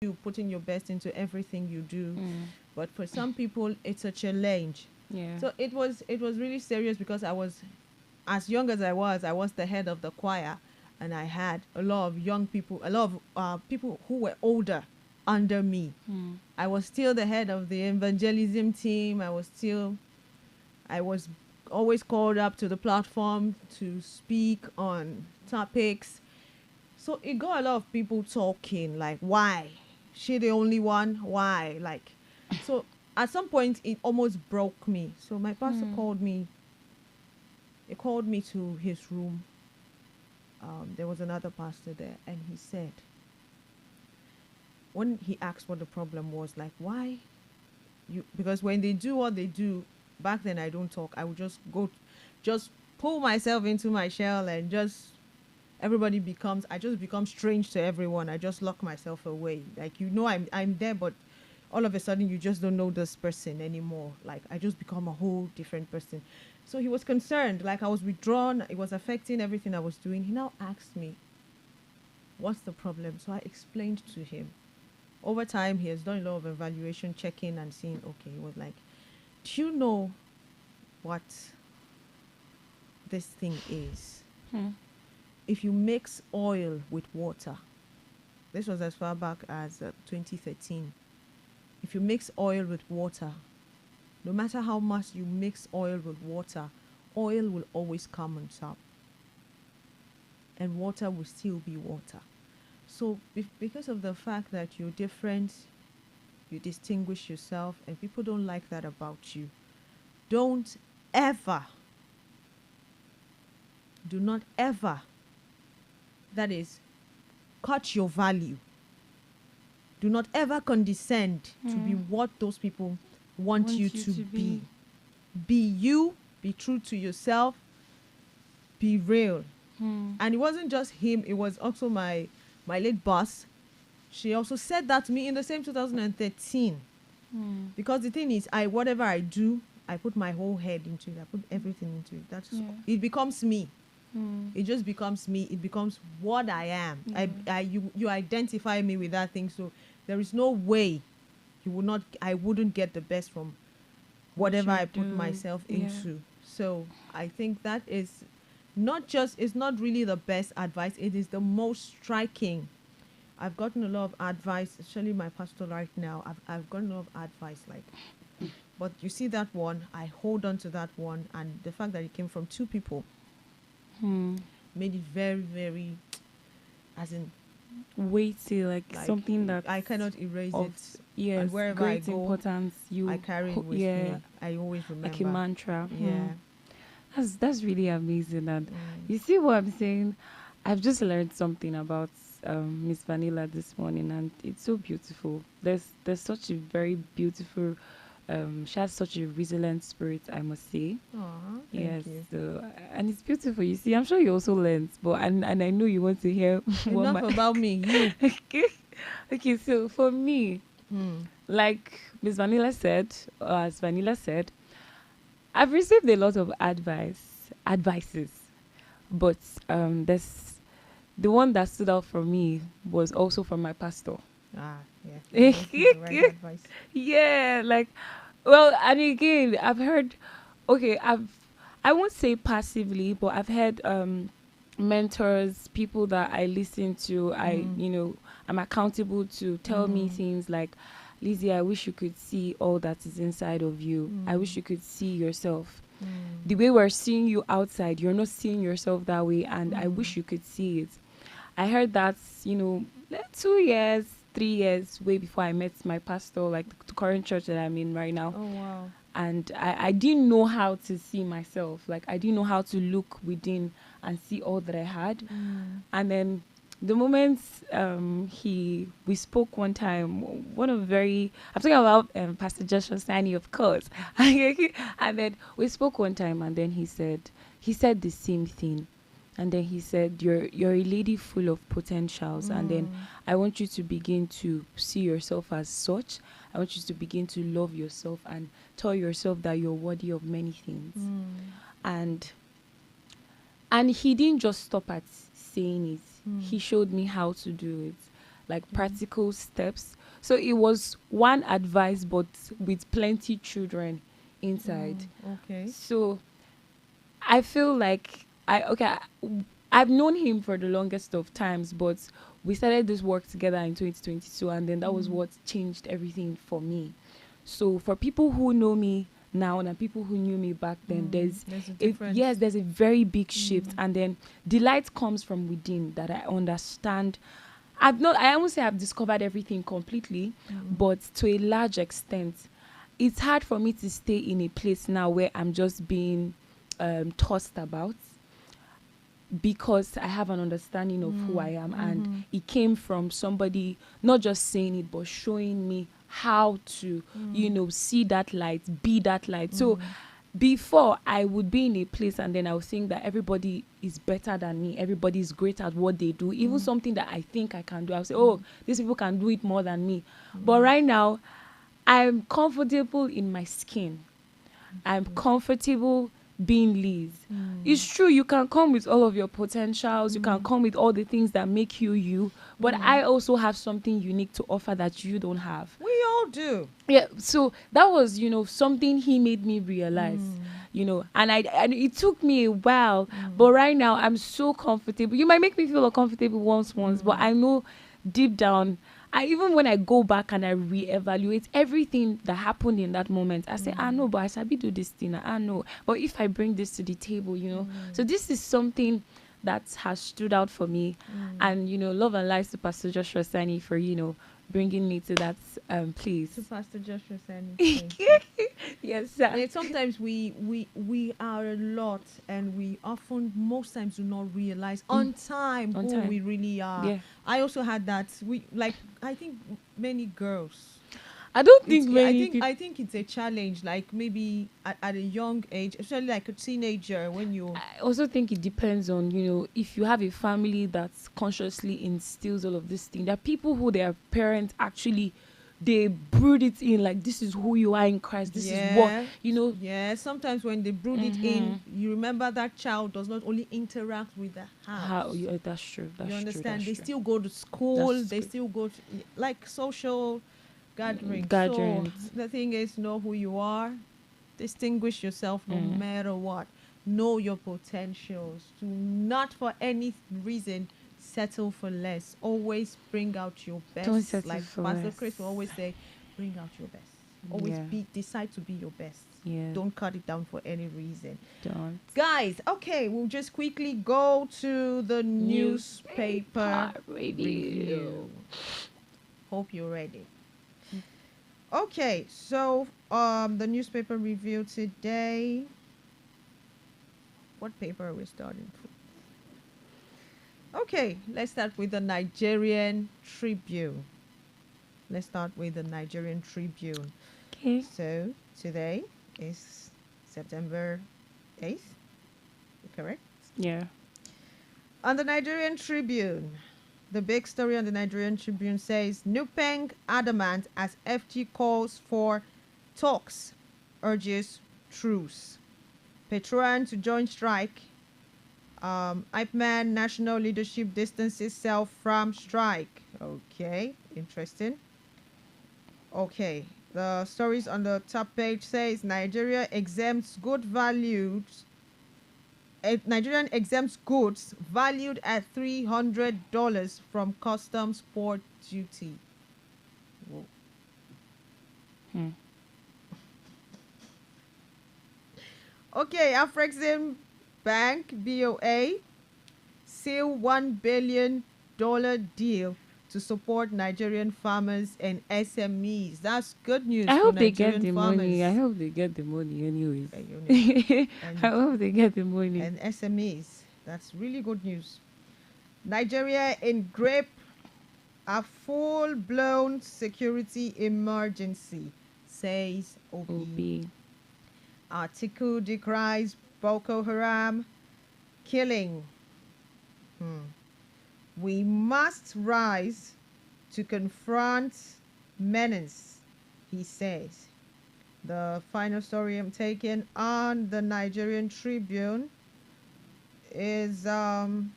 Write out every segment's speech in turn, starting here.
you putting your best into everything you do. Mm. But for some people, it's a challenge. Yeah. So it was really serious because I was, as young as I was the head of the choir, and I had a lot of young people, a lot of people who were older under me. Mm. I was still the head of the evangelism team. I was always called up to the platform to speak on topics. So it got a lot of people talking, like, why? She the only one? Why? Like, so at some point it almost broke me. So my pastor Mm. called me. He called me to his room. There was another pastor there, and he said, when he asked what the problem was, like, why you? Because when they do what they do, back then I don't talk. I would just go, just pull myself into my shell and just I just become strange to everyone. I just lock myself away. Like, I'm there, but all of a sudden you just don't know this person anymore. Like, I just become a whole different person. So he was concerned, like I was withdrawn, it was affecting everything I was doing. He now asked me, what's the problem? So I explained to him. Over time he has done a lot of evaluation, checking and seeing, okay, he was like, do you know what this thing is? Mm. If you mix oil with water, this was as far back as 2013. If you mix oil with water, no matter how much you mix oil with water, oil will always come on top, and water will still be water. So, because of the fact that you're different, you distinguish yourself, and people don't like that about you, don't ever, do not ever, that is, cut your value. Do not ever condescend to be Mm. what those people want you Want you to to be. be. Be you, be true to yourself, be real. Mm. And it wasn't just him, it was also my late boss. She also said that to me in the same 2013. Mm. Because the thing is, I whatever I do, I put my whole head into it. I put everything into it. That's Yeah. it becomes me. Mm. It just becomes me. It becomes what I am. Yeah. You identify me with that thing. So there is no way you would not. I wouldn't get the best from What whatever you're I put doing. myself Yeah. into. So I think that is not just, it's not really the best advice, it is the most striking. I've gotten a lot of advice, especially my pastor right now. I've gotten a lot of advice, like, but you see that one, I hold on to that one, and the fact that it came from two people Mm. made it very, very, as in, Weighty, like like, something that's I cannot erase of it. And yes, wherever I great go, importance. I carry it with Yeah, me. I always like a remember. mantra. Hmm. Yeah. That's really amazing. And Mm. you see what I'm saying? I've just learned something about Miss Vanilla this morning, and it's so beautiful. There's such a very beautiful. She has such a resilient spirit, I must say. Aw, thank Yes, you. so, and it's beautiful. You see, I'm sure you also learned, but and I know you want to hear what Enough my about me. You. okay. Okay, so for me, Hmm. like Miss Vanilla said, or as Vanilla said, I've received a lot of advices, but there's the one that stood out for me was also from my pastor. Ah, yeah. You always give the right advice. Yeah, like, well, and again, I've heard, okay, I won't say passively, but I've heard mentors, people that I listen to, Mm. I'm accountable to, tell me Mm. things like, Lizzie, I wish you could see all that is inside of you. I Mm. wish you could see yourself. The Mm. way we're seeing you outside, you're not seeing yourself that way, and I Mm. wish you could see it. I heard that, 2 years, 3 years way before I met my pastor, like the current church that I'm in right now. Oh wow. And I didn't know how to see myself. Like, I didn't know how to look within and see all that I had. Mm. And then the moment we spoke one time, one of very I'm talking about Pastor Joshua Sani, of course. And then we spoke one time, and then he said the same thing. And then he said, you're a lady full of potentials, and then Mm. I want you to begin to see yourself as such. I want you to begin to love yourself and tell yourself that you're worthy of many things. Mm. And he didn't just stop at saying it. Mm. He showed me how to do it. like practical steps. So it was one advice, but with plenty children inside. Okay. So I feel like I've known him for the longest of times, but we started this work together in 2022, and then that was what changed everything for me. So for people who know me now and people who knew me back then, There's a difference. yes, there's a very big shift, and then delight comes from within that I understand. I won't say I've discovered everything completely, but to a large extent, it's hard for me to stay in a place now where I'm just being tossed about, because I have an understanding of who I am, and it came from somebody not just saying it but showing me how to, see that light, be that light. So before, I would be in a place and then I would think that everybody is better than me, everybody is great at what they do, even something that I think I can do, I'll say, oh, these people can do it more than me. But right now, I'm comfortable in my skin. I'm comfortable being Liz. It's true, you can come with all of your potentials, you can come with all the things that make you you, but I also have something unique to offer that you don't have. We all do. Yeah, so that was, something he made me realize, and it took me a while, but right now I'm so comfortable. You might make me feel uncomfortable once, but I know deep down, even when I go back and I reevaluate everything that happened in that moment, I say, I know, but I sabi do this thing. I know, but if I bring this to the table, so this is something that has stood out for me, and love and life to Pastor Joshua Sani for bringing me to that place. To Pastor Joshua Sani. Thank you. Yes, sir. And sometimes we are a lot, and we often, most times, do not realize on time who we really are. Yeah. I also had that. I think many girls. I don't think many people. I think it's a challenge. Like maybe at a young age, especially like a teenager, when you. I also think it depends on, if you have a family that consciously instills all of this thing. There are people who their parents actually, they brood it in, like, this is who you are in Christ. This is what, Yeah, sometimes when they brood it in, you remember that child does not only interact with the house. That's true. That's you understand? True, They still go to school. That's They true. still go to like social gatherings. Gatherings. So the thing is, know who you are. Distinguish yourself no matter what. Know your potentials. Do not for any reason settle for less. Always bring out your best. Don't settle like for Pastor less. Chris will always say, bring out your best. Always Yeah. decide to be your best. Yeah. Don't cut it down for any reason. Don't. Guys, okay, we'll just quickly go to the newspaper review. Hope you're ready. Okay, so the newspaper review today. What paper are we starting from? Okay, let's start with the Nigerian Tribune. Let's start with the Nigerian Tribune. Okay. So today is September 8th, correct? Yeah. On the Nigerian Tribune, the big story on the Nigerian Tribune says Nupeng adamant as FG calls for talks, urges truce. Petron to join strike. IPMAN national leadership distances self from strike. Okay, interesting. Okay, the stories on the top page says Nigeria exempts good values. Nigerian exempts goods valued at $300 from customs port duty. Whoa. Okay, Afrexim Bank BOA seal $1 billion deal to support Nigerian farmers and SMEs. That's good news. I for hope they get Nigerian the farmers. money. I hope they get the money anyways. And- I hope they get the money. and SMEs. That's really good news. Nigeria in grip a full-blown security emergency, says Obi. Obi. Article decries Boko Haram killing. We must rise to confront menace, he says. The final story I'm taking on the Nigerian Tribune is on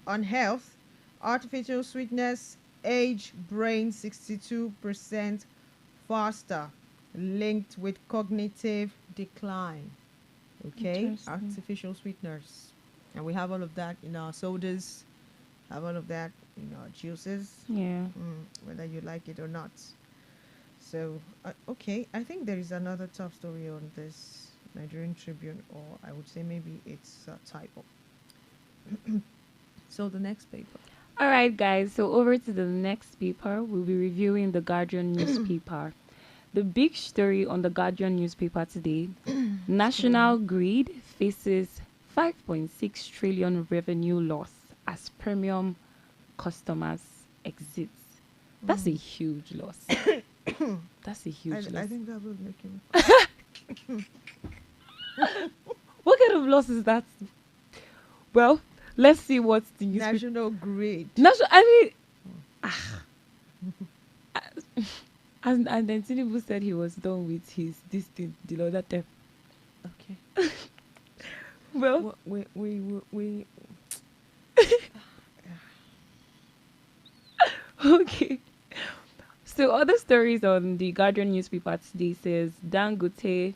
health. Artificial sweetness age brain 62% faster, linked with cognitive decline. Okay, Interesting. artificial sweeteners. And we have all of that in our sodas, have all of that in our juices, Yeah. whether you like it or not. So, okay, I think there is another top story on this Nigerian Tribune, or I would say maybe it's a typo. So, the next paper. All right, guys. So over to the next paper. We'll be reviewing the Guardian newspaper. The big story on the Guardian newspaper today: National Grid faces 5.6 trillion revenue loss as premium customers exit. That's a huge loss. That's a huge I loss. think that will make him. What kind of loss is that? Well, let's see what the newspaper. National Grid. National. I mean, and then Tinubu said he was done with his this thing the other time. Okay. Well, We okay. So other stories on the Guardian newspaper today says Dangote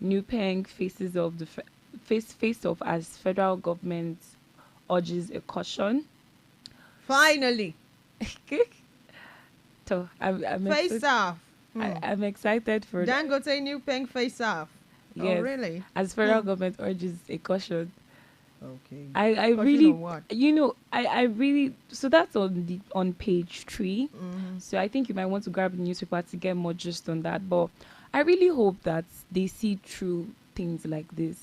Nupeng faces of the face off as federal government urges a caution. finally So I'm face excited. off. I'm excited for that. Dangote New Peng face off. Oh, Yes, really? as federal government urges a caution. Okay. I Caution really, on what? I really, so that's on page 3. So I think you might want to grab the newspaper to get more just on that. But I really hope that they see through things like this.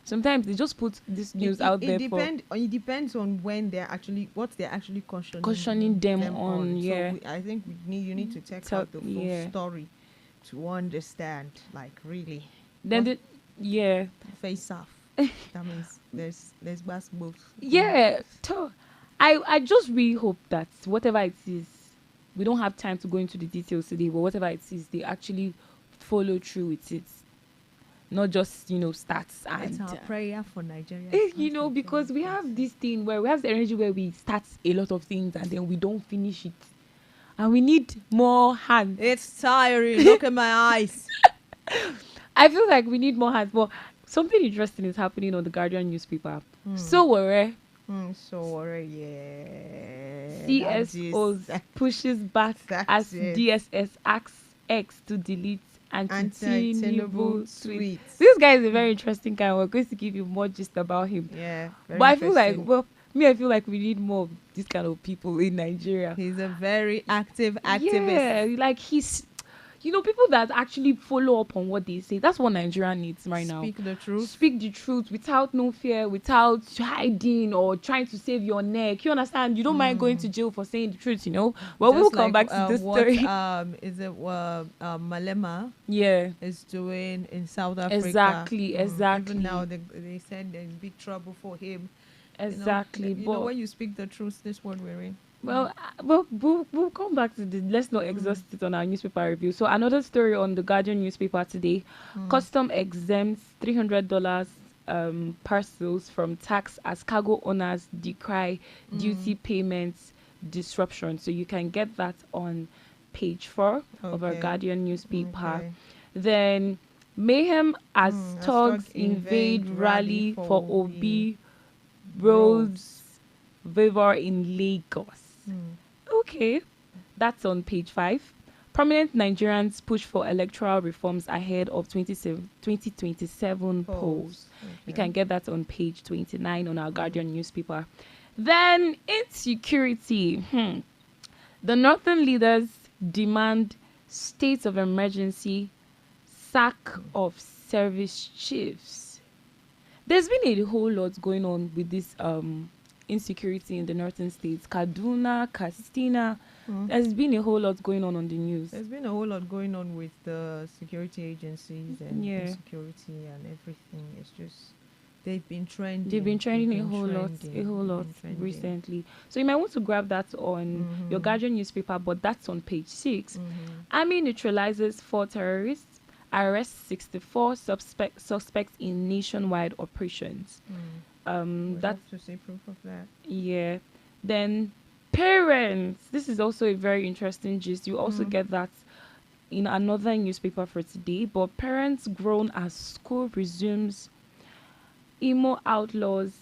Sometimes they just put this news out there for It depends on when what they're actually cautioning them on. So Yeah, I think you need to check Tell- out the full yeah. story to understand. Like really, Then what- yeah, face off. That means there's basketball. yeah. I just really hope that whatever it is, we don't have time to go into the details today, but whatever it is, they actually follow through with it, not just starts It's and our prayer for Nigeria. because we have this thing where we have the energy where we start a lot of things and then we don't finish it, and we need more hands. It's tiring. Look at my eyes. I feel like we need more hands. But something interesting is happening on the Guardian newspaper. So worry. So yeah. CSOs pushes back that's as it. DSS asks X to delete anti-Tinubu Anti-Tinubu tweets. tweets. This guy is a very interesting guy. We're going to give you more gist about him. Yeah. Very But I feel like, interesting. I feel like we need more of these kind of people in Nigeria. He's a very active activist. Yeah, like he's, people that actually follow up on what they say. That's what Nigeria needs right now. Speak the truth. Speak the truth without no fear, without hiding or trying to save your neck. You understand? You don't mind going to jail for saying the truth, Well, we'll Just come like, back to this what, story. is it Malema Yeah, is doing in South Africa? exactly. Even now they said there's big trouble for him. Exactly. But when you speak the truth, this one we're in. Well, we'll come back to this. Let's not exhaust it on our newspaper review. So another story on the Guardian newspaper today: custom exempts $300 parcels from tax as cargo owners decry duty payments disruption. So you can get that on page 4 of our Okay. Guardian newspaper. Okay. Then mayhem as As thugs thugs invade invade rally rally for for Obi Roads. Roads Favor in Lagos. Okay, that's on page 5. Prominent Nigerians push for electoral reforms ahead of 2027 polls. You can get that on page 29 on our Guardian newspaper. Then insecurity. The northern leaders demand state of emergency, sack of service chiefs. There's been a whole lot going on with this insecurity in the northern states. Kaduna, Katsina. There's been a whole lot going on the news. There's been a whole lot going on with the security agencies and Yeah. insecurity and everything. It's just they've been trending. They've been trending They've a been whole trending. lot They've been trending. recently. So you might want to grab that on your Guardian newspaper, but that's on page 6. Army neutralizes 4 terrorists, arrests 64 suspects in nationwide operations. We That hope to see proof of that. yeah. Then Parents, this is also a very interesting gist. You also Mm. get that in another newspaper for today. But parents groan as school resumes. Emo outlaws.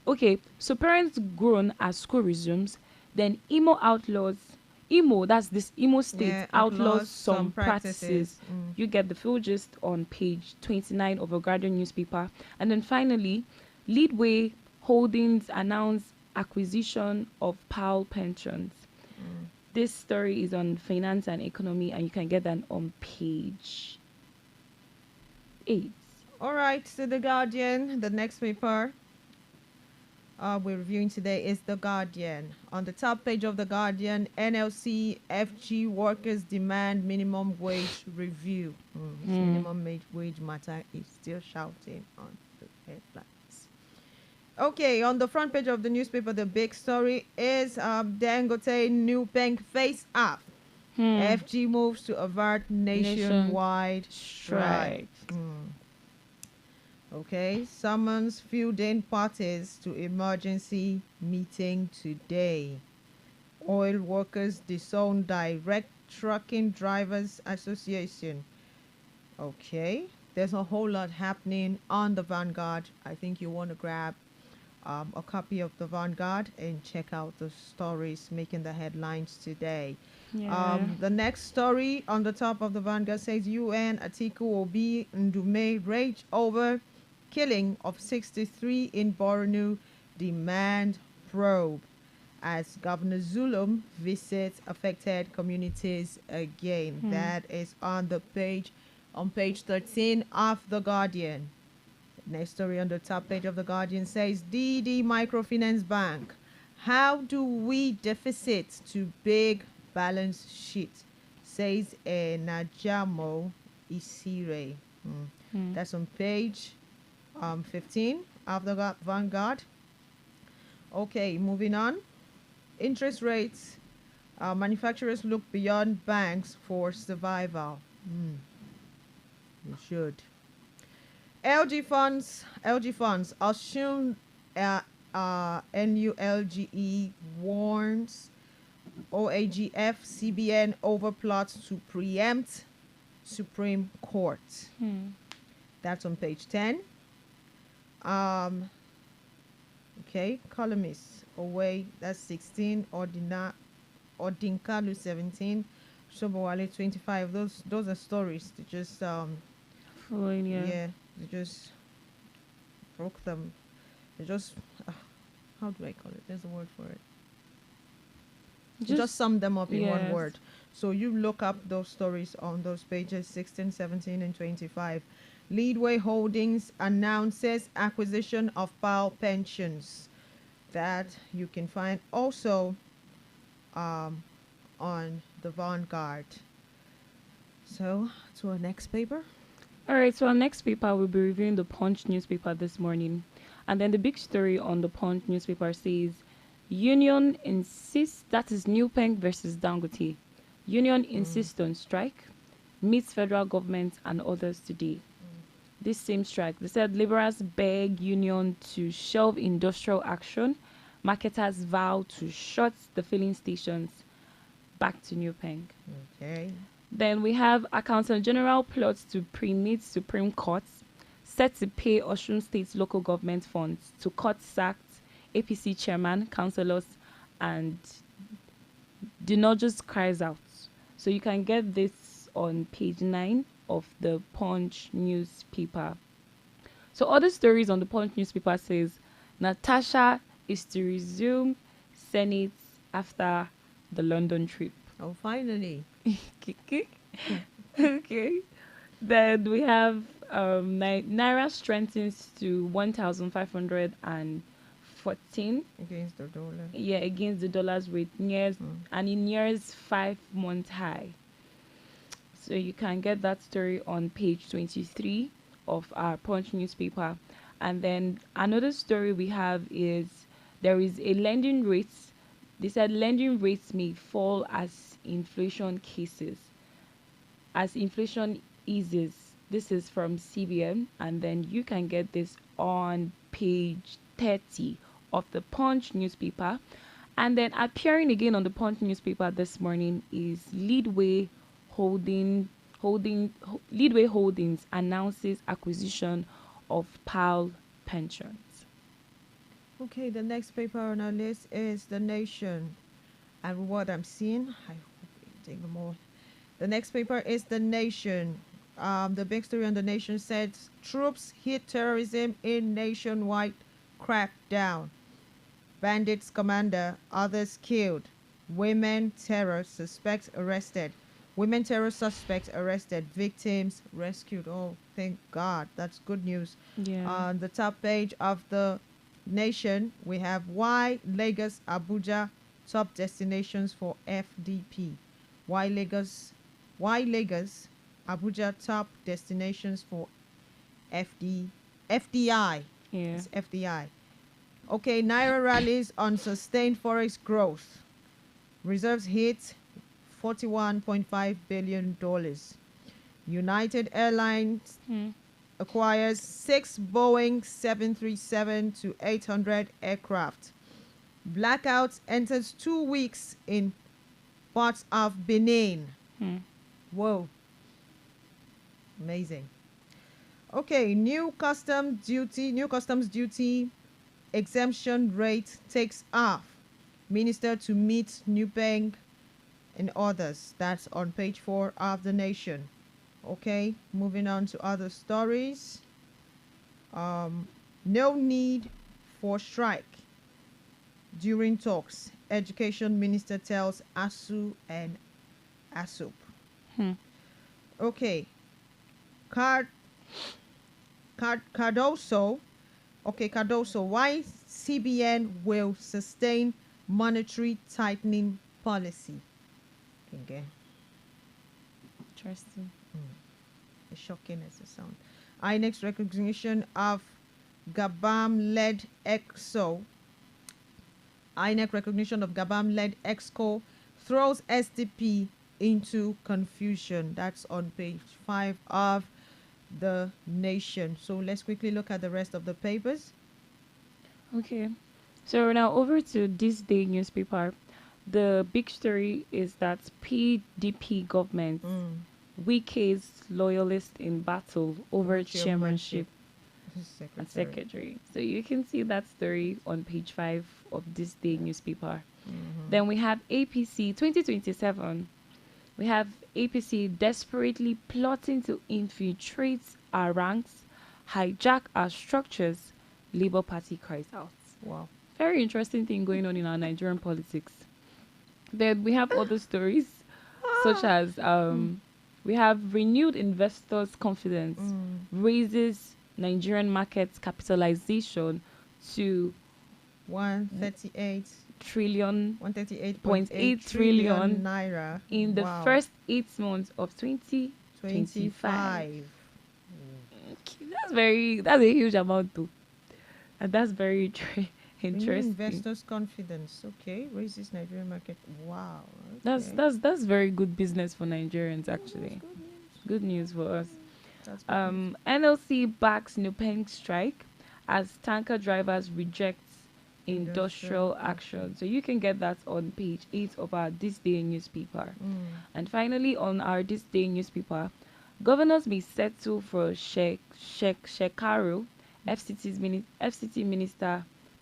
Okay, so parents groan as school resumes. Then emo outlaws. Emo, that's this emo state, Yeah, outlaws outlaws some some practices. practices. Mm. You get the full gist on page 29 of a Guardian newspaper. And then finally, Leadway Holdings announce acquisition of Powell Pensions. Mm. This story is on finance and economy, and you can get that on page 8. All right, so The Guardian, the next paper we're reviewing today is The Guardian. On the top page of The Guardian, NLC FG workers demand minimum wage review. This Hmm. minimum wage matter is still shouting on the headlines. Okay, on the front page of the newspaper, the big story is Dangote new bank face up. Hmm. FG moves to avert Nation nationwide strike. strike. Okay, summons fielding parties to emergency meeting today. Oil workers disown direct trucking drivers association. Okay, there's a whole lot happening on the Vanguard. I think you want to grab a copy of the Vanguard and check out the stories making the headlines today. Yeah. The next story on the top of the Vanguard says UN Atiku Obi Ndume rage over killing of 63 in Borno, demand probe as Governor Zulum visits affected communities again. Hmm. That is on page 13 of The Guardian. Next story on the top page of The Guardian says DD Microfinance Bank. How do we deficit to big balance sheet? Says Najamo Isire. Hmm. That's on page 15 of the Vanguard. Okay, moving on. Interest rates. Manufacturers look beyond banks for survival. You should. LG funds assume NULGE warns OAGF CBN over plots to preempt Supreme Court. Hmm. That's on page 10. Okay, columnists away. That's 16. Odinkalu 17. Shobowale 25. Those are stories. They just Following, yeah. yeah, they just broke them. They just how do I call it? There's a word for it. Just sum them up in one yes. word. So you look up those stories on those pages 16, 17, and 25. Leadway Holdings announces acquisition of Powell Pensions. That you can find also on the Vanguard. So, to our next paper. All right, so our next paper, we'll be reviewing the Punch newspaper this morning. And then the big story on the Punch newspaper says, Union insists, that is Newpeng versus Dangote. Union insists on strike, meets federal government and others today. This same strike, they said laborers beg union to shelve industrial action. Marketers vow to shut the filling stations. Back to Newpeng. Okay. Then we have Accountant General plots to pre-meet Supreme Court, set to pay Osun State local government funds to cut sacked APC chairman, councillors, and do not just cries out. So you can get this on page 9 of the Punch newspaper. So other stories on the Punch newspaper says Natasha is to resume Senate after the London trip. Oh, finally. Okay. Then we have Naira strengthens to 1,514. Against the dollar. Yeah, against the dollar's rate nears and it nears 5-month high. So you can get that story on page 23 of our Punch newspaper. And then another story we have is there is a lending rate. They said lending rates may fall as inflation cases. As inflation eases. This is from CBN, and then you can get this on page 30 of the Punch newspaper. And then appearing again on the Punch newspaper this morning is Leadway Holdings announces acquisition of PAL Pensions. Okay, the next paper on our list is The Nation. And what I'm seeing, I hope you take them all. The next paper is The Nation. The big story on The Nation said troops hit terrorism in nationwide crackdown. Bandits commander, others killed. Women terror suspects arrested. Women terror suspects arrested. Victims rescued. Oh, thank God. That's good news. Yeah. On the top page of The Nation, we have why Lagos, Abuja, top destinations for FDP. Why Lagos, Abuja, top destinations for FDI. Yeah. It's FDI. Okay, Naira rallies on sustained forex growth. Reserves hit $41.5 billion. United Airlines Hmm. acquires 6 Boeing 737 to 800 aircraft. Blackout enters 2 weeks in parts of Benin. Hmm. Whoa. Amazing. Okay, new customs duty exemption rate takes off. Minister to meet Nupeng and others. That's on page 4 of The Nation. Okay, moving on to other stories. No need for strike during talks. Education Minister tells ASU and ASUP. Hmm. Okay, Cardoso. Okay, Cardoso. Why CBN will sustain monetary tightening policy? Okay, Interesting. as shocking as it sounds. INEX recognition of Gabam-led EXO. INEC recognition of Gabam-led EXCO throws SDP into confusion. That's on page 5 of The Nation. So let's quickly look at the rest of the papers. Okay. So now over to this day newspaper. The big story is that PDP government Wike's loyalist in battle over chairmanship and secretary. So you can see that story on page 5 of this day newspaper. Then we have APC 2027. We have APC desperately plotting to infiltrate our ranks, hijack our structures. Labour Party cries out. Wow. Very interesting thing going on in our Nigerian politics. Then we have other stories, such as we have renewed investors' confidence raises Nigerian markets capitalization to 138 trillion 138.8 trillion naira in the Wow. first 8 months of 2025. 25. That's a huge amount too, and that's very Renewed interesting. investors' confidence. Okay, raises Nigerian market. Wow. That's Okay. that's very good business for Nigerians actually. That's good news. Good news for us. That's good news. NLC backs Nupeng strike as tanker drivers reject industrial Industrial action. So you can get that on page 8 of our This Day newspaper. And finally, on our This Day newspaper, governors may settle for Shekaru. FCT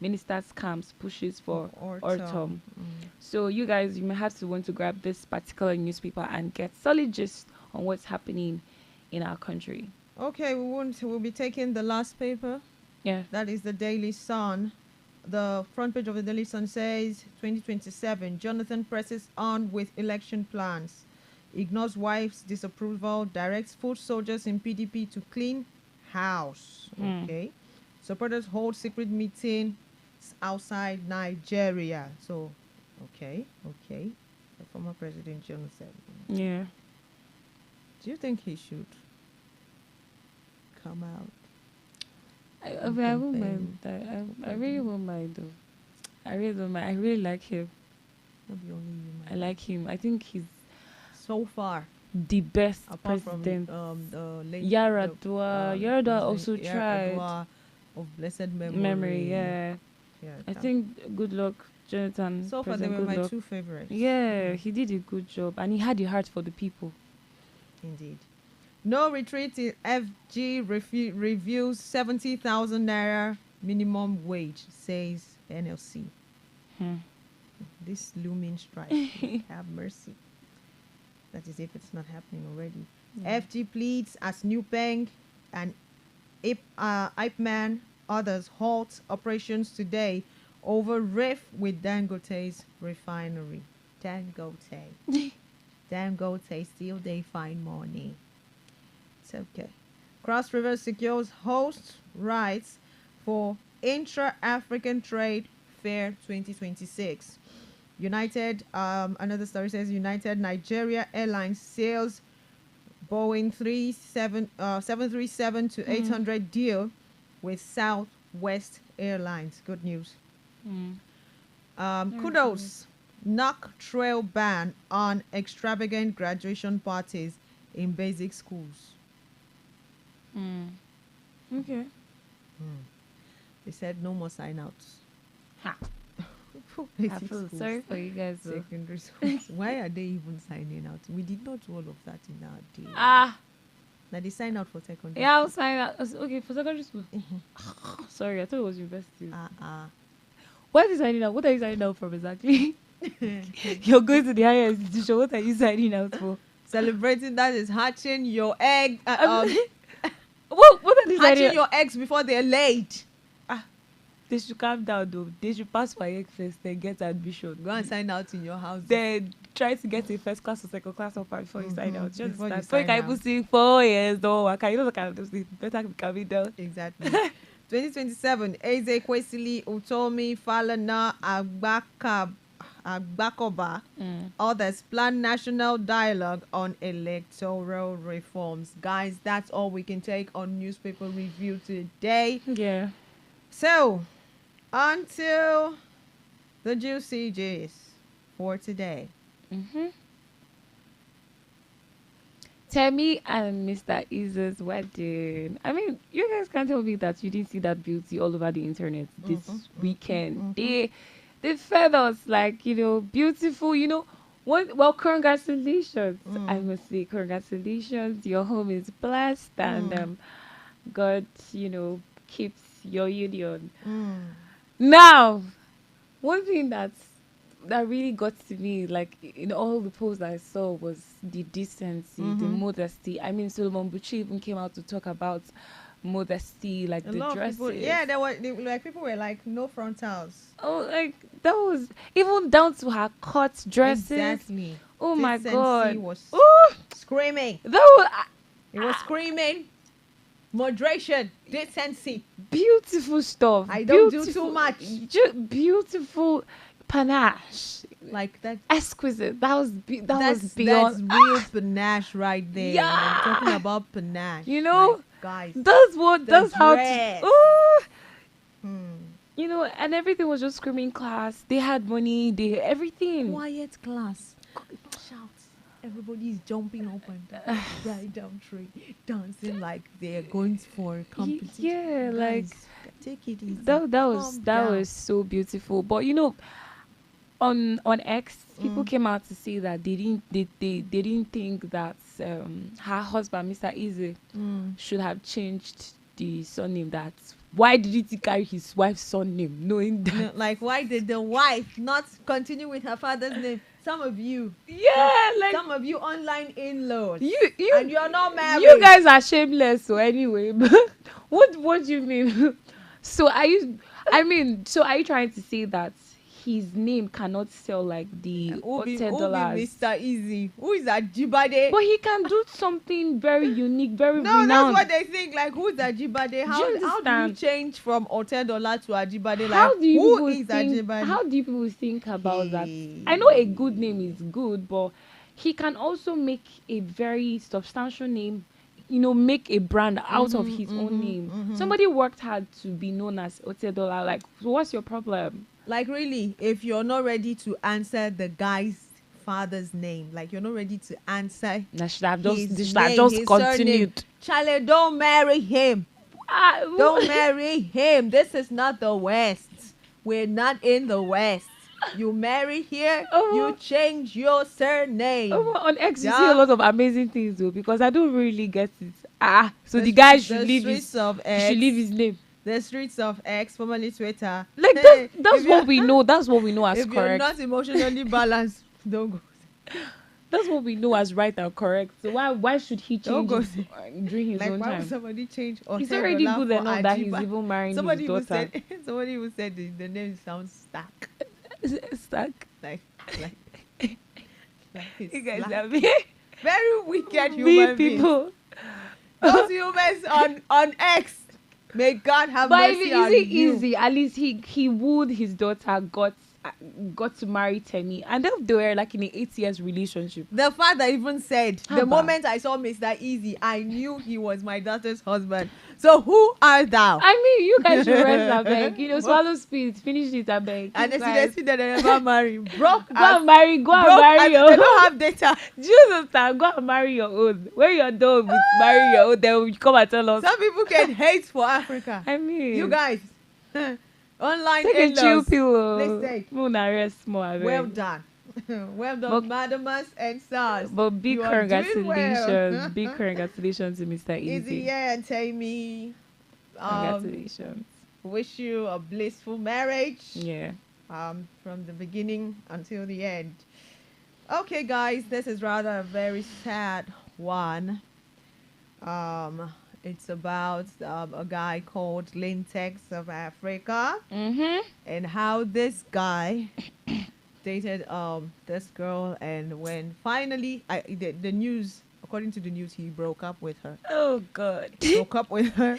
minister's camps pushes for Ortom. So you guys, you may have to want to grab this particular newspaper and get solid gist on what's happening in our country. Okay, we'll be taking the last paper. Yeah. That is the Daily Sun. The front page of the Daily Sun says 2027, Jonathan presses on with election plans. Ignores wife's disapproval, directs foot soldiers in PDP to clean house. Okay. Supporters hold secret meeting outside Nigeria. So, okay. The former President Jonathan. Yeah. Do you think he should come out? I won't mind. I really won't mind though. I really don't mind. I really like him. Not the only you, I like him. I think he's so far, the best apart president. from the late Yaradua. Yaradua President also tried. Yaradua of blessed Memory, yeah. Yeah, I think good luck Jonathan. So far, they President were my Goodluck. two favorites. Yeah, he did a good job, and he had a heart for the people. Indeed. No retreat in FG reviews 70,000 naira minimum wage, says NLC. Hmm. This looming strike. Have mercy. That is if it's not happening already. FG pleads as Newbank and Ipman others halt operations today over rift with Dangote's refinery. Dangote. Dangote still they find money. It's okay. Cross River secures host rights for Intra-African Trade Fair 2026. United, another story says United Nigeria Airlines sails Boeing 737 to 800 deal with Southwest Airlines. Good news. Kudos. Knock trail ban on extravagant graduation parties in basic schools. Okay. They said no more sign-outs. Ha. For I basic feel schools, sorry for you guys. Though. secondary schools. Why are they even signing out? We did not do all of that in our day. Ah, Now they sign out for secondary. yeah, I'll sign up. Okay, for secondary school. Sorry, I thought it was university. What is signing out? What are you signing out for exactly? You're going to the higher institution. What are you signing out for? Celebrating that is hatching your egg. What are they signing Hatching out? your eggs before they're laid. They should calm down though. They should pass for egg first, then get admission. Go and sign out in your house. Then try to get a first class or second class offer before you sign out. Just Before you before you sign can even out. see 4 years though. I can you know kind of better be coming down. Exactly. 2027, Eze Kwesili, Utomi, Falana, Agbakoba, others plan national dialogue on electoral reforms. Guys, that's all we can take on newspaper review today. Yeah. So, until the juicy gist for today. Temi and Mr. Iza's wedding. I mean, you guys can't tell me that you didn't see that beauty all over the internet this weekend. They fed us like, beautiful, well, congratulations. I must say, congratulations. Your home is blessed and God, keeps your union. Now, one thing that really got to me, like in all the posts I saw, was the decency, the modesty. I mean, Solomon Buchi even came out to talk about modesty, like A the lot of dresses. people, people were like, no frontals. Oh, like that was even down to her cut dresses. Exactly. Oh my Decency God. was Ooh, screaming. that was It was screaming. Moderation, decency. beautiful stuff. I don't do Beautiful- too much. Beautiful panache. Like that. Exquisite. That was That's beyond. real panache right there. Yeah. I'm talking about panache. You know, like, guys. That's how dress. to. Ooh. Hmm. And everything was just screaming class. They had money. They everything. Quiet class. Shout. Everybody's jumping up and down, right down tree, dancing like they're going for a competition. Yeah, like Guys, take it easy. that was Calm that down. was so beautiful. But on X, people came out to say that they didn't think that her husband, Mr. Easy, should have changed the surname. That why did he carry his wife's surname, knowing that? No, like, why did the wife not continue with her father's name? Some of you, Like some of you online in-laws, you and you're not married. you guys are shameless. So anyway, what do you mean? So are you trying to say that his name cannot sell like the Who be $10? Mr. Easy? Who is Ajibade? But he can do something very unique, very No, renowned. that's what they think. Like, who's Ajibade? How do you understand? change from $10 to Ajibade? How Like, do you who people is think? Ajibade? How do you people think about that? Hey. I know a good name is good, but he can also make a very substantial name. Make a brand out of his own name. Somebody worked hard to be known as Otedola. Like, so what's your problem? Like, really, if you're not ready to answer the guy's father's name, like, you're not ready to answer They should have his just name, his continued. surname. Charlie, don't marry him. Don't marry him. This is not the West. We're not in the West. You marry here. Oh. You change your surname. On X, you see Yeah. a lot of amazing things though, because I don't really get it. So the The- guy should the leave streets his, of he should leave his name. The streets of X, formerly Twitter. Like Hey, that's if what you're- we know. That's what we know as If you're correct. not emotionally balanced, don't go. That's what we know as right and correct. So why should he Don't change go it say- during his Like, own why would time? somebody change? He's already $10 good for enough that he's Ajiba? even marrying Somebody his who daughter. said somebody who said the name sounds stack. Stuck. Like it's You guys slack. are me. Very wicked Me human beings. people. Those humans on X. May God have But if mercy it on is you. easy, at least he wooed his daughter, got to marry Temi, and then they were like in an 8 years relationship. The father even said, the Haba. moment I saw Mr. Easy, I knew he was my daughter's husband. So who art thou? I mean, you guys should rest, I beg. Swallow spit, finish it, I beg. And You they guys- see that they never marry. Broke Go as and marry, go and broke marry as your they own. don't have data. Jesus, go and marry your own. When you're done with marrying your own, then you come and tell us. Some people can hate for Africa. I mean, You guys, online take a chill in-laws. pill. Let's take. Moon rest more, I beg. Well done. Well done, But- Madamas and Stars. But big You are doing congratulations, well. big congratulations to Mr. Easy. Easy, yeah, and Tammy. Congratulations. Wish you a blissful marriage. Yeah. From the beginning until the end. Okay, guys, this is rather a very sad one. It's about a guy called Lintex of Africa Mm-hmm. and how this guy dated this girl, and when finally the news, according to the news, he broke up with her. Oh God. Broke up with her.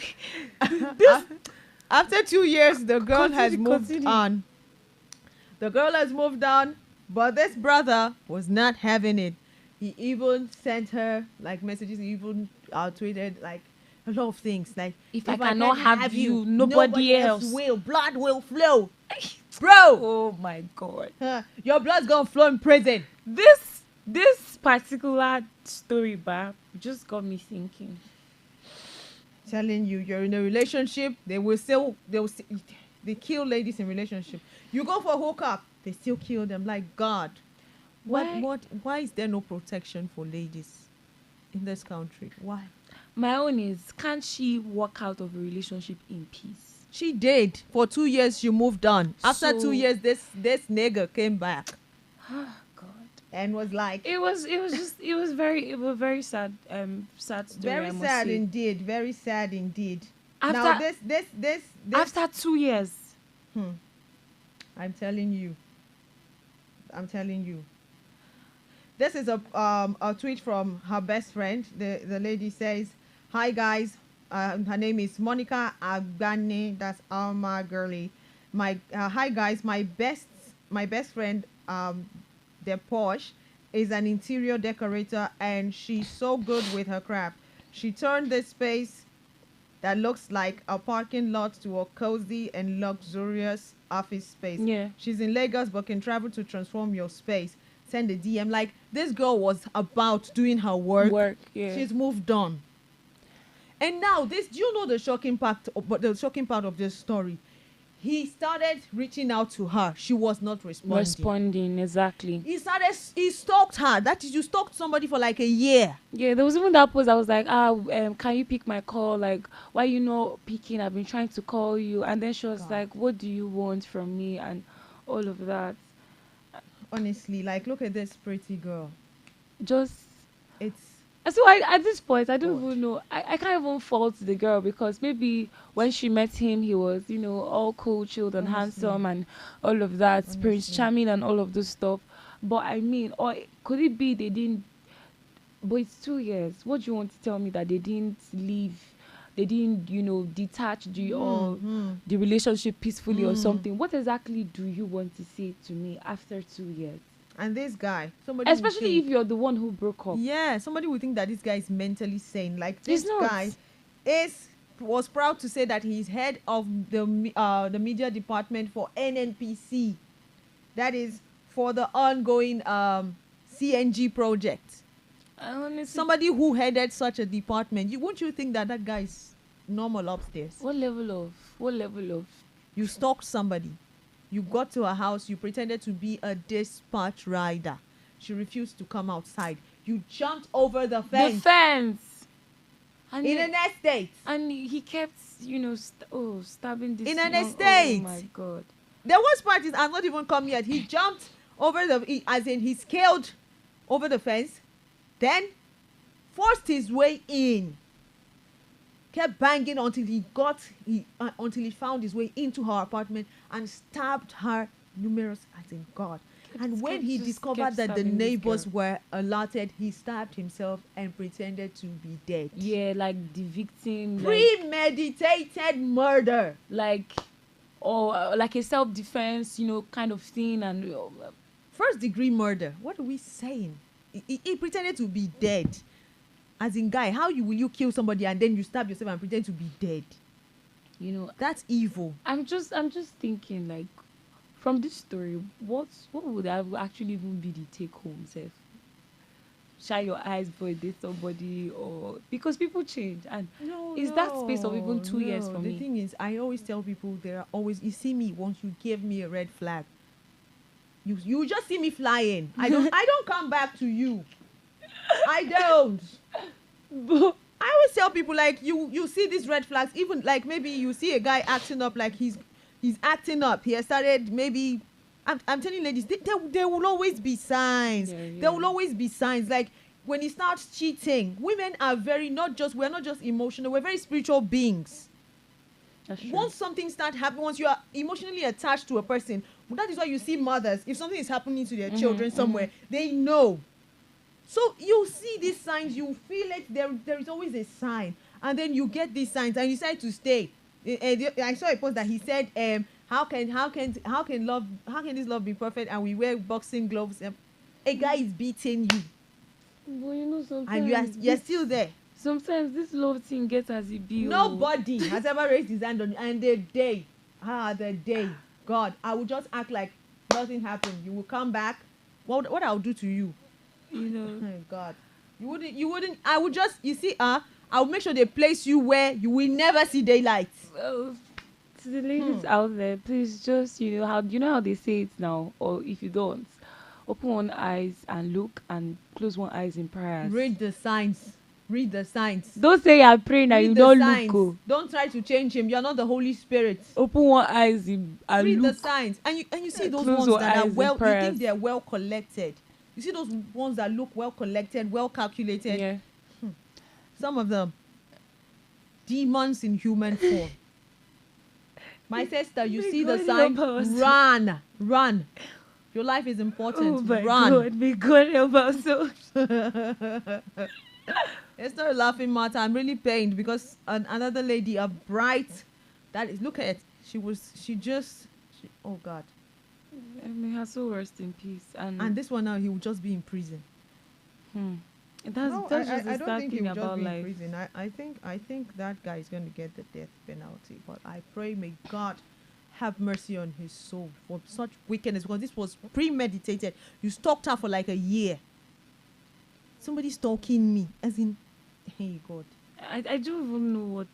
After 2 years, the girl has moved Continue. on. The girl has moved on, but this brother was not having it. He even sent her like messages. He even tweeted like a lot of things. Like, If I cannot can't have you, nobody else will. Blood will flow, bro. Oh my God. Your blood's gonna flow in prison. This particular story, Bab, just got me thinking. Telling you, you're in a relationship. They kill ladies in relationship. You go for a hookup, they still kill them. Like, God, Why? why is there no protection for ladies in this country? Why? My own is, can't she walk out of a relationship in peace? She did. For 2 years, she moved on. After So- 2 years, this nigga came back Oh God. and was like, It was very sad sad story. very I must sad say. indeed. Very sad indeed. After Now this after 2 years. I'm telling you. This is a tweet from her best friend. The lady says, "Hi guys, her name is Monica Agbani. That's Alma Girly. Hi guys, my best friend, the Porsche, is an interior decorator and she's so good with her craft. She turned this space that looks like a parking lot to a cozy and luxurious office space. Yeah. She's in Lagos but can travel to transform your space. Send a DM." Like, this girl was about doing her work. Yeah. She's moved on. And now do you know the shocking part of this story? He started reaching out to her. She was not responding exactly. He stalked her. That is, you stalked somebody for like a year. Yeah, there was even that post. I was like, can you pick my call? Like, why you not picking? I've been trying to call you. And then she was God. like, what do you want from me? And all of that. Honestly, like, look at this pretty girl. Just It's so at this point, I don't God. even know. I can't even fault the girl, because maybe when she met him, he was, all cool, chilled, and Honestly. handsome, and all of that, Prince Honestly. Charming, and all of those stuff. But I mean, or could it be they didn't? But it's 2 years. What do you want to tell me, that they didn't leave? They didn't, detach the relationship peacefully or something? What exactly do you want to say to me after 2 years? and this guy, somebody would Especially if think, you're the one who broke up. yeah, somebody would think that this guy is mentally sane. Like, He's this not. guy was proud to say that he's head of the media department for NNPC. That is for the ongoing CNG project. I honestly, Somebody who headed such a department, won't you think that guy is normal upstairs? what level of You stalked somebody. You got to her house. You pretended to be a dispatch rider. She refused to come outside. You jumped over the The fence fence. And in he, an estate. and he kept, stabbing this In an young. Oh estate. my God. The worst part is I've not even come yet. He jumped over as in he scaled over the fence, then forced his way in. Kept banging until until he found his way into her apartment and stabbed her numerous, as in God. And when he discovered that the neighbors were alerted, he stabbed himself and pretended to be dead. Yeah, like the victim, Premeditated murder. or like a self-defense, kind of thing, and First degree murder. What are we saying? He pretended to be dead. As in, guy, will you kill somebody and then you stab yourself and pretend to be dead? That's evil. I'm just thinking, like, from this story, what would actually even be the take home, Seth? Shine your eyes before you date somebody, or because people change, and that space of even 2 years for me? The thing is, I always tell people there are always, you see me once you give me a red flag, you just see me flying. I don't come back to you. I don't. But I always tell people, like, you see these red flags, even like maybe you see a guy acting up, like he's acting up. He has started, maybe I'm telling ladies, there will always be signs. Yeah. There will always be signs. Like when he starts cheating, women are we're not just emotional, we're very spiritual beings. that's true. Once something starts happening, once you are emotionally attached to a person, that is why you see mothers, if something is happening to their children somewhere, they know. So you see these signs, you feel it, there is always a sign. And then you get these signs and you decide to stay. I saw a post that he said, how can this love be perfect and we wear boxing gloves? A guy is beating you But sometimes, and you're still there. sometimes this love thing gets as it be. Nobody has ever raised his hand on you. And the day, God, I will just act like nothing happened. You will come back. What I'll do to you? Oh, God. You wouldn't, I would just, I'll make sure they place you where you will never see daylight. Well, to the ladies out there, please just, how they say it now, or if you don't, open one eyes and look, and close one eyes in prayers. Read the signs. Don't say you're praying and you don't signs. look. Oh. Don't try to change him. You're not the Holy Spirit. Open one eyes and Read look. the signs. And you see those Close ones your that are eyes in you prayers. think they're well collected. You see those ones that look well collected, well calculated. Yeah. Some of them, demons in human form. My sister, you May see the God sign, help us. run. Your life is important. Oh my Run. God, may God help us. So It's not a laughing matter. I'm really pained because another lady, a bright, look at it. Oh God. may her soul rest in peace. And this one now, he will just be in prison. That's just I the don't sad think he thing will just about be in life. prison. I think that guy is going to get the death penalty. But I pray, may God have mercy on his soul for such wickedness, because this was premeditated. You stalked her for like a year. Somebody stalking me, as in, hey God. I don't even know what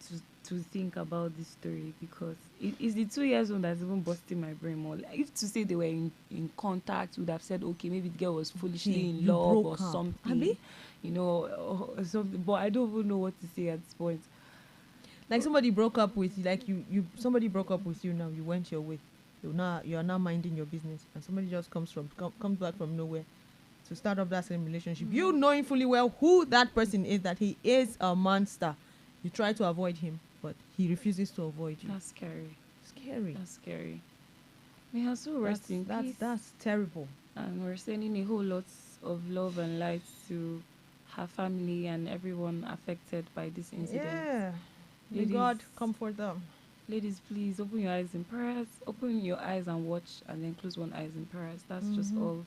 to think about this story, because it's the 2 years old that's even busting my brain more. Like, if to say they were in contact, would have said, okay, maybe the girl was foolishly in You love or broke up. something, Abi? or something. But I don't even know what to say at this point. Like somebody broke up with you, like somebody broke up with you now, you went your way. You're now minding your business, and somebody just comes back from nowhere to start up that same relationship. You knowing fully well who that person is, that he is a monster. You try to avoid him, but he refuses to avoid you. That's scary. Scary. That's scary. May her soul rest in peace. That's terrible. And we're sending a whole lot of love and light to her family and everyone affected by this incident. Yeah. May Ladies, God comfort them. Ladies, please open your eyes in prayers. Open your eyes and watch, and then close one eyes in prayers. That's just all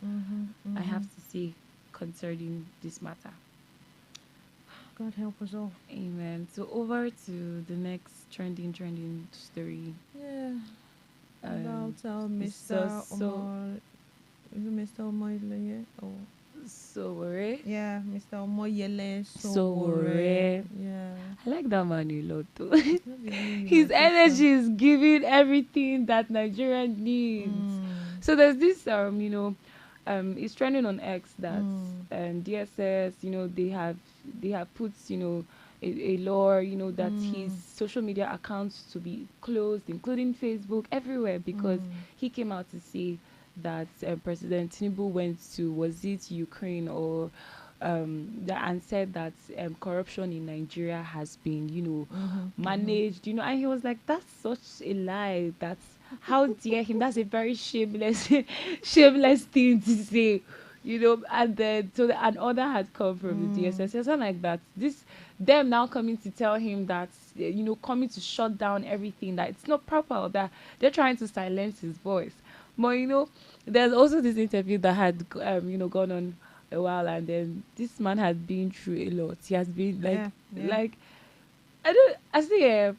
I have to say concerning this matter. God help us all. Amen. So over to the next trending story. Yeah. Um, About so- Mr. Omar. Is it Mr. Omar? Yeah. Oh. Sowore. Yeah, Mr. Omoyele Sowore. Sowore. Yeah. I like that man a lot too. It's not the only my His sister. energy is giving everything that Nigeria needs. Mm. So there's this it's trending on X that Mm. DSS, they have put, a law, that his Mm. social media accounts to be closed, including Facebook, everywhere, because Mm. he came out to say that President Tinubu went to, was it Ukraine or and said that corruption in Nigeria has been, Mhm. Mhm. managed, and he was like, that's such a lie. That's how dare him. That's a very shameless, shameless thing to say, And then so an order had come from the Mm. DSS, something like that. Them now coming to tell him that, coming to shut down everything, that it's not proper, or that they're trying to silence his voice. But there's also this interview that had gone on a while, and then this man had been through a lot. He has been Yeah. Yeah. like I say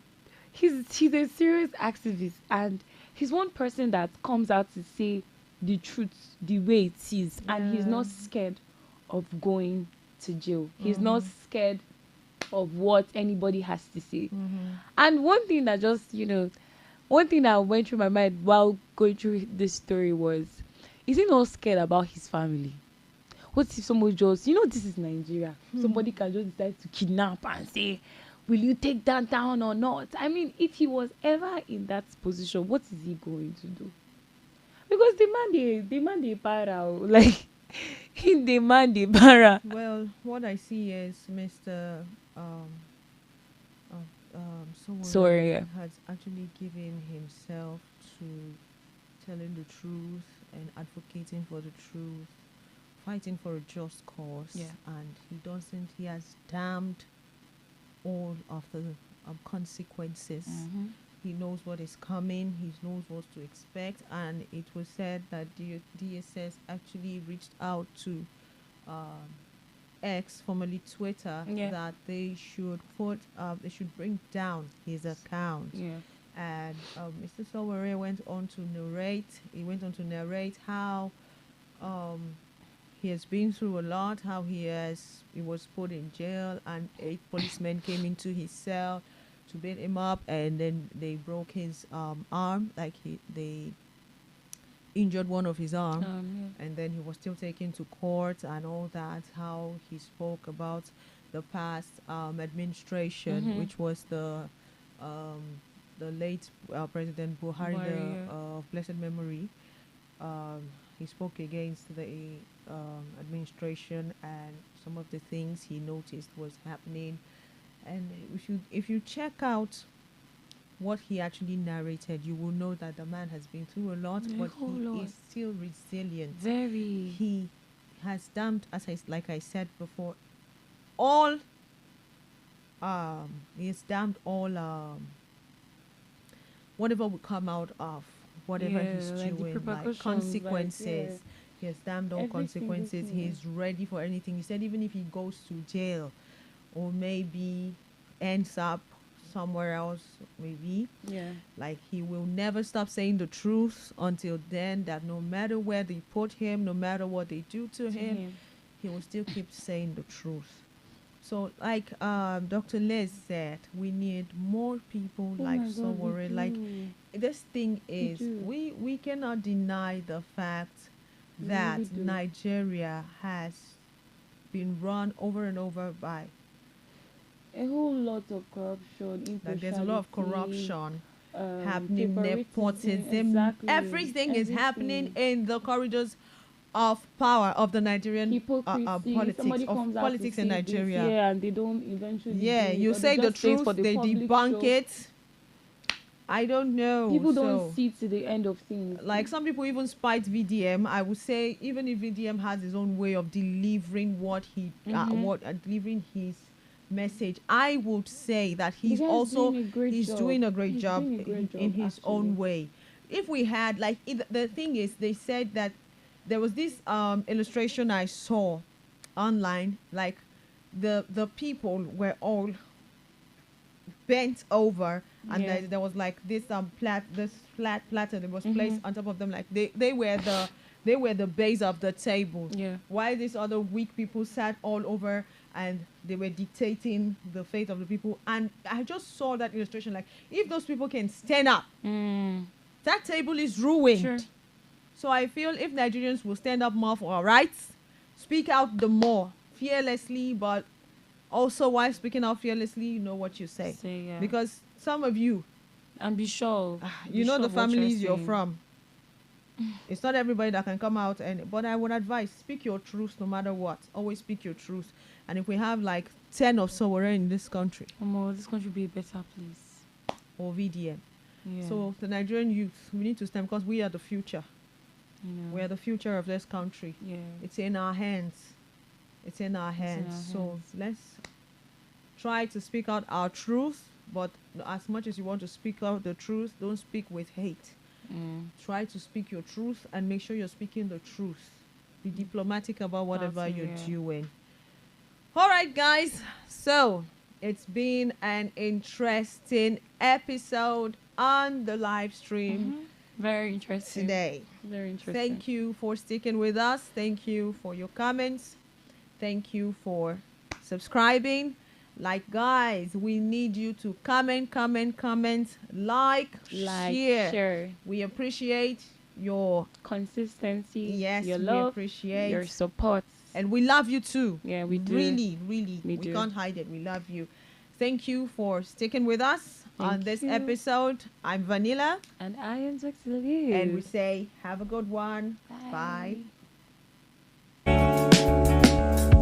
he's a serious activist, and he's one person that comes out to say the truth the way it is, and he's Yeah. not scared of going to jail. He's not Mhm. scared of what anybody has to say. Mhm. And one thing that went through my mind while going through this story was, is he not scared about his family? What if someone just, this is Nigeria. Hmm. Somebody can just decide to kidnap and say, will you take that down or not? I mean, if he was ever in that position, what is he going to do? Because the man they para, like, he demand the para. Well, what I see is Mr. Sowore Sorry. has actually given himself to telling the truth and advocating for the truth, fighting for a just cause, Yeah. and he has damned all of the consequences. Mm-hmm. He knows what is coming, he knows what to expect, and it was said that the DSS actually reached out to um, X, formerly Twitter, Yeah. that they should bring down his account. Yeah. And Mr. Sowore went on to narrate. He went on to narrate how um, he has been through a lot. How he was put in jail, and 8 policemen came into his cell to beat him up, and then they broke his arm. Like they injured one of his arm, and then he was still taken to court and all that. How he spoke about the past administration, Mm-hmm. which was um, the late President Buhari, Buhari, the blessed memory. Um, he spoke against the administration and some of the things he noticed was happening. And if you check out what he actually narrated, you will know that the man has been through a lot, A but whole he lot. is still resilient. Very. He has damned, like I said before, all he has damned all whatever will come out of whatever Yeah, he's like the doing, like repercussions, consequences. He has damned all every single consequences. thing. He's ready for anything. He said even if he goes to jail or maybe ends up somewhere else, maybe, Yeah. like he will never stop saying the truth until then, that no matter where they put him, no matter what they do to him, he will still keep saying the truth. So like Dr. Liz said, we need more people Oh like my God, we Sowore. Like do. this thing is, do. we cannot deny the fact We that really do. Nigeria has been run over and over by, A whole lot of corruption, like there's a lot of impartiality, corruption happening, favoritism, nepotism, exactly. everything is happening Everything. in the corridors of power of the Nigerian Hypocrisy. Somebody comes out to politics in say this Nigeria. here and they don't eventually Yeah, do it, you or they say the just say it truth, for the they public debunk show. it. I don't know. People don't So, see to the end of things. like some people even spite VDM. I would say even if VDM has his own way of delivering delivering his message, I would say that The he's guy's also doing a great he's job. doing a great He's job doing a great in job, his actually. own way. If we had the thing is, they said that there was this illustration I saw online, like the people were all bent over, and Yeah. there was like this flat platter that was placed on top of them, like they were They were the base of the table. Yeah. While these other weak people sat all over and they were dictating the fate of the people. And I just saw that illustration. Like, if those people can stand up, that table is ruined. Sure. So I feel if Nigerians will stand up more for our rights, speak out the more fearlessly, but also while speaking out fearlessly, you know what you say. Yeah. Because some of you, And be sure. you know the of what families you're saying. from. It's not everybody that can come out, but I would advise, speak your truth no matter what. Always speak your truth. And if we have like 10 or so we're in this country, This country be a better place. or VDM. Yeah. So the Nigerian youth, we need to stand because we are the future. you know. We are the future of this country. Yeah. It's in our hands. It's in our hands. So hands. let's try to speak out our truth, but as much as you want to speak out the truth, don't speak with hate. Try to speak your truth and make sure you're speaking the truth. Be diplomatic about whatever That's it, you're yeah. doing. All right, guys. So it's been an interesting episode on the live stream Very interesting. today. Very interesting. Thank you for sticking with us. Thank you for your comments. Thank you for subscribing. Like, guys, we need you to comment, like, share. We appreciate your Consistency. yes, Your we love. appreciate Your support. and we love you too. Yeah, we do. Really, We we do. can't hide it. We love you. Thank you for sticking with us on Thank this you. episode. I'm Vanilla, And I am Zuxilou. and we say have a good one. Bye. Bye.